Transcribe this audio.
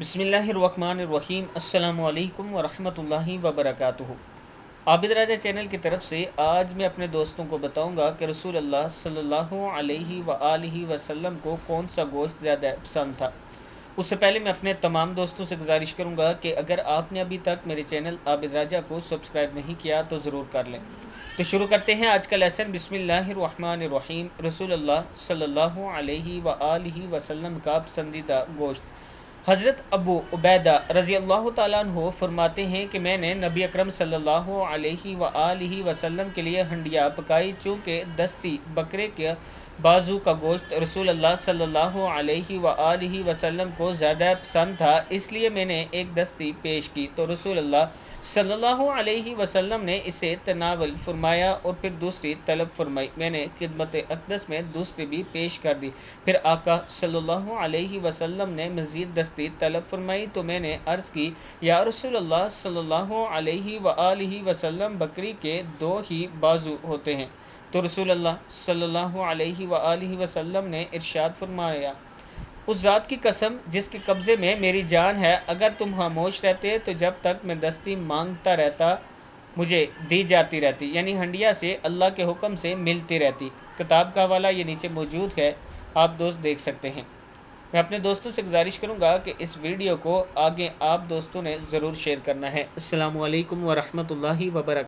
بسم اللہ الرحمن الرحیم۔ السلام علیکم ورحمۃ اللہ وبرکاتہ۔ عابد راجہ چینل کی طرف سے آج میں اپنے دوستوں کو بتاؤں گا کہ رسول اللہ صلی اللہ علیہ وآلہ وسلم کو کون سا گوشت زیادہ پسند تھا۔ اس سے پہلے میں اپنے تمام دوستوں سے گزارش کروں گا کہ اگر آپ نے ابھی تک میرے چینل عابد راجہ کو سبسکرائب نہیں کیا تو ضرور کر لیں۔ تو شروع کرتے ہیں آج کا لیسن۔ بسم اللہ الرحمن الرحیم۔ رسول اللہ صلی اللہ علیہ وآلہ وسلم کا پسندیدہ گوشت۔ حضرت ابو عبیدہ رضی اللہ تعالیٰ عنہ فرماتے ہیں کہ میں نے نبی اکرم صلی اللہ علیہ وآلہ وسلم کے لیے ہنڈیا پکائی، چونکہ دستی بکرے کے بازو کا گوشت رسول اللہ صلی اللہ علیہ وآلہ وسلم کو زیادہ پسند تھا، اس لیے میں نے ایک دستی پیش کی تو رسول اللہ صلی اللہ علیہ وسلم نے اسے تناول فرمایا اور پھر دوسری طلب فرمائی۔ میں نے خدمت اقدس میں دوسری بھی پیش کر دی، پھر آقا صلی اللہ علیہ وسلم نے مزید دستی طلب فرمائی تو میں نے عرض کی، یا رسول اللہ صلی اللہ علیہ وآلہ وسلم، بکری کے دو ہی بازو ہوتے ہیں؟ تو رسول اللہ صلی اللہ علیہ وآلہ وسلم نے ارشاد فرمایا، اس ذات کی قسم جس کے قبضے میں میری جان ہے، اگر تم خاموش رہتے تو جب تک میں دستی مانگتا رہتا مجھے دی جاتی رہتی، یعنی ہنڈیا سے اللہ کے حکم سے ملتی رہتی۔ کتاب کا حوالہ یہ نیچے موجود ہے، آپ دوست دیکھ سکتے ہیں۔ میں اپنے دوستوں سے گزارش کروں گا کہ اس ویڈیو کو آگے آپ دوستوں نے ضرور شیئر کرنا ہے۔ السلام علیکم ورحمۃ اللہ وبرکاتہ۔